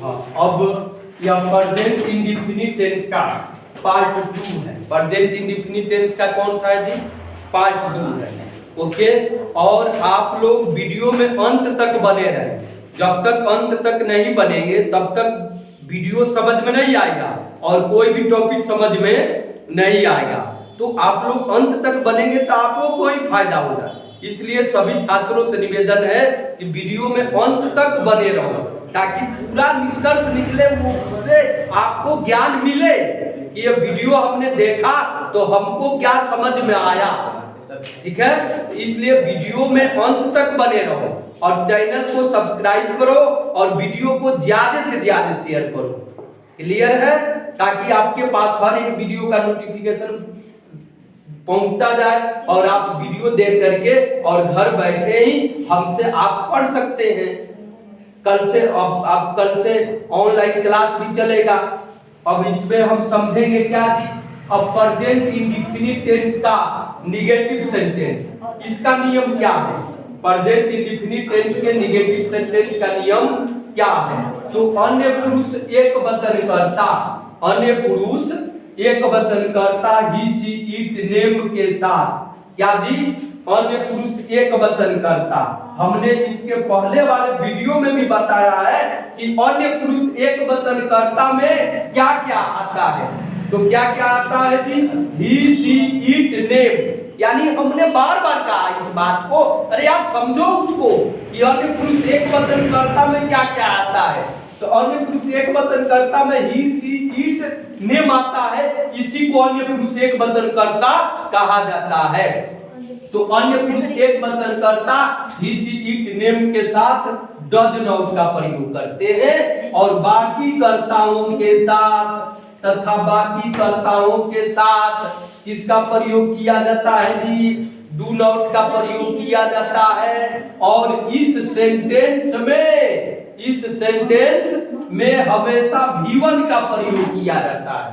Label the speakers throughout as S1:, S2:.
S1: हाँ, अब यह प्रेजेंट इंडेफिनिट टेंस का पार्ट 2 है। प्रेजेंट इंडेफिनिट टेंस का कौन सा है जी? पार्ट 2 है। ओके, और आप लोग वीडियो में अंत तक बने रहें। जब तक अंत तक नहीं बनेंगे तब तक वीडियो समझ में नहीं आएगा और कोई भी टॉपिक समझ में नहीं आएगा। तो आप लोग अंत तक बनेंगे तो आपको कोई फायदा होगा। इसलिए सभी छात्रों से निवेदन है कि वीडियो में अंत तक बने रहो ताकि पूरा निष्कर्ष निकले, वो उससे आपको ज्ञान मिले कि ये वीडियो हमने देखा तो हमको क्या समझ में आया। ठीक है, इसलिए वीडियो में अंत तक बने रहो और चैनल को सब्सक्राइब करो और वीडियो को ज्यादा से ज्यादा शेयर करो। क्लियर है? ताकि आपके पास हर एक वीडियो का नोटिफिकेशन पहुंचता जाए और आप वीडियो देख करके और घर बैठे ही हमसे आप पढ़ सकते हैं। कल से आप कल से ऑनलाइन क्लास भी चलेगा। अब इसमें हम समझेंगे क्या जी? अब प्रेजेंट इंडेफिनिट टेंस का नेगेटिव सेंटेंस, इसका नियम क्या है? प्रेजेंट इंडेफिनिट टेंस के नेगेटिव सेंटेंस का नियम क्या है? तो अन्य पुरुष एक वचन करता, अन्य पुरुष एक वचन करता ही सी इट नेम के साथ। क्या जी? अन्य पुरुष एक वचन करता। हमने इसके पहले वाले वीडियो में भी बताया है कि अन्य पुरुष एक वचन करता में क्या क्या आता है। तो क्या क्या आता है जी? ही सी इट नेम, यानी हमने बार बार कहा इस बात को, अरे आप समझो उसको कि अन्य पुरुष एक वचन करता में क्या क्या आता है। तो अन्य पुरुष एक वचन करता में ही सी इट नेम आता है, इसी को अन्य पुरुष एक वचन करता कहा जाता है। तो अन्य पुरुष एक वचन करता ही सी इट नेम के साथ डज नॉट का प्रयोग करते हैं और बाकी कर्ताओं के साथ तथा बाकी कर्ताओं के साथ इसका प्रयोग किया जाता है जी, डू नॉट का प्रयोग किया जाता है। और इस सेंटेंस में हमेशा V1 का प्रयोग किया जाता है,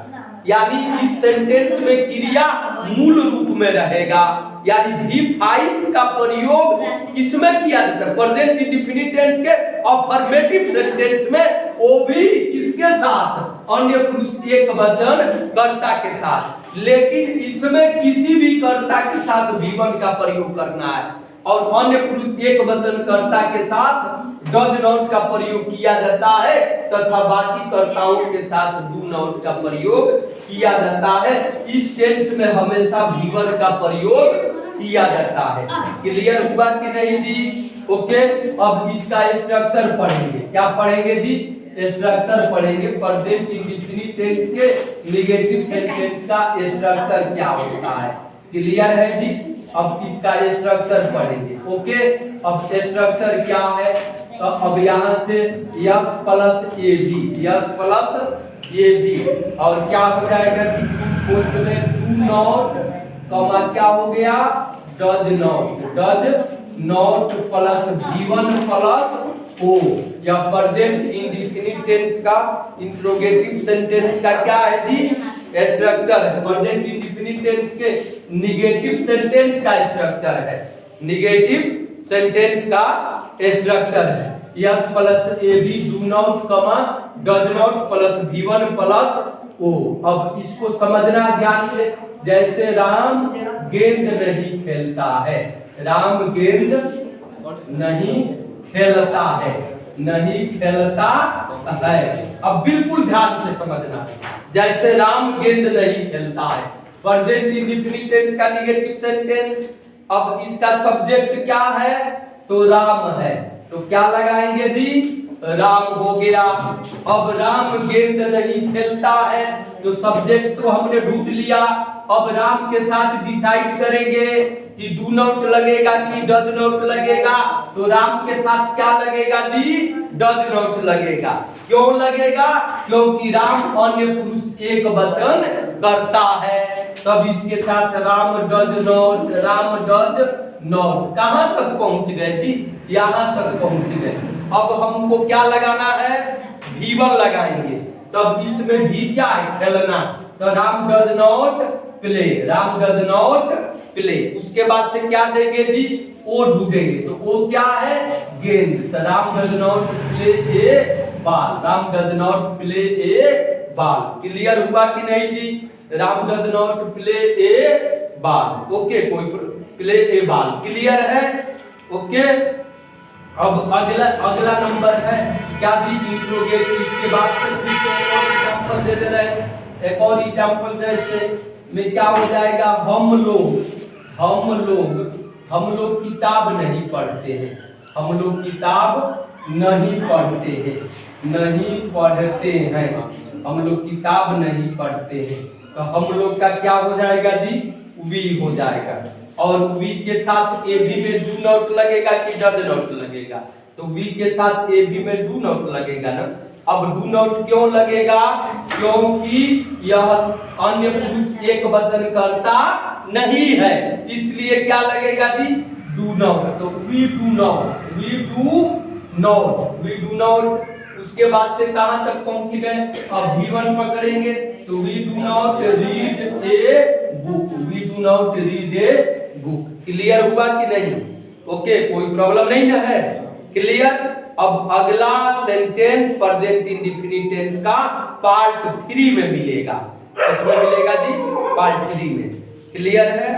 S1: यानी इस सेंटेंस में क्रिया मूल रूप में रहेगा, यानी V5 का प्रयोग इसमें किया जाता है। प्रेजेंट इंडेफिनिट टेंस के अफर्मेटिव सेंटेंस में वो भी इसके साथ अन्य पुरुष एक वचन कर्ता के साथ, लेकिन इसमें किसी भी कर्ता के साथ V1 का प्रयोग करना है और अन्य पुरुष एक वचन कर्ता के साथ डज नॉट का प्रयोग किया जाता है तथा बाकी कर्ताओं के साथ डू नॉट का प्रयोग किया जाता है। इस टेंस में हमेशा V1 का प्रयोग किया जाता है। क्लियर हुआ कि नहीं जी? ओके, अब इसका स्ट्रक्चर पढ़ेंगे। क्या पढ़ेंगे जी? स्ट्रक्चर पढ़ेंगे। प्रेजेंट इंडेफिनिट टेंस के नेगेटिव सेंटेंस का स्ट्रक्चर क्या होता है। क्लियर है जी? अब इसका स्ट्रक्चर पढ़ेंगे। ओके, अब स्ट्रक्चर क्या है? तो अब यहाँ से यस प्लस ए बी और क्या हो जाएगा कि पोस्ट में डू नॉट कमा क्या हो गया? Does not plus V1 plus O. यह प्रेजेंट इंडेफिनिट टेंस का इंट्रोगेटिव सेंटेंस का क्या है जी? स्ट्रक्चर है। प्रेजेंट इंडेफिनिट टेंस के नेगेटिव सेंटेंस का स्ट्रक्चर है, नेगेटिव सेंटेंस का स्ट्रक्चर है। S plus A B do not comma does not plus V1 plus O. अब इसको समझना ध्यान से। जैसे राम गेंद नहीं खेलता है, राम गेंद नहीं खेलता है, नहीं खेलता है। अब बिल्कुल ध्यान से समझना। जैसे राम गेंद नहीं खेलता है, प्रेजेंट इंडेफिनिट टेंस का नेगेटिव सेंटेंस। अब इसका सब्जेक्ट क्या है? तो राम है, तो क्या लगाएंगे जी? राम हो गया। अब राम गेंद नहीं खेलता है तो सब्जेक्ट तो हमने ढूंढ लिया। अब राम के साथ डिसाइड करेंगे कि डू नॉट लगेगा कि डज नॉट लगेगा। तो राम के साथ क्या लगेगा जी? डज नॉट लगेगा। क्यों लगेगा? क्योंकि राम अन्य पुरुष एक वचन करता है, तब इसके साथ राम डज नॉट। कहां तक पहुंच गए जी? यहां तक पहुंच गए। अब हमको क्या लगाना है? V1 लगाएंगे। तब इसमें भी क्या है? खेलना। तो राम डज नॉट प्ले। उसके बाद से क्या देंगे जी? ओ ढूंढेंगे। तो वो क्या है? गेंद। तो Ram does not play A ball. Ram does not play a ball. Clear हुआ कि नहीं जी? Ram does not play a ball. Okay, कोई play a ball. Clear है? Okay. अब अगला नंबर है क्या जी? इंट्रोगेट। इसके बाद से फिर से एक और एग्जांपल दे दे रहे हैं। एक और एग्जांपल जैसे में क्या हो जाएगा? हम लोग किताब नहीं पढ़ते हैं। हम लोग किताब नहीं पढ़ते हैं। हम लोग किताब नहीं पढ़ते हैं। तो हम लोग का क्या हो जाएगा जी? वी हो जाएगा। और वी के साथ ए भी में डू नॉट लगेगा कि डज नॉट लगेगा? तो वी के साथ ए भी में डू नॉट लगेगा ना। अब डू नॉट क्यों लगेगा? क्योंकि यह अन्य पुरुष एक वचन करता नहीं है, इसलिए क्या लगेगा जी? Do not. तो वी डू नॉट। उसके बाद से कहां तक पहुंच गए? अब V1 पकड़ेंगे तो we do not read a book. Clear हुआ कि नहीं? ओके, कोई प्रॉब्लम नहीं ना है? क्लियर। अब अगला सेंटेंस प्रेजेंट इंडेफिनिट टेंस का पार्ट 3 में मिलेगा। इसमें मिलेगा जी पार्ट 3 में। क्लियर है?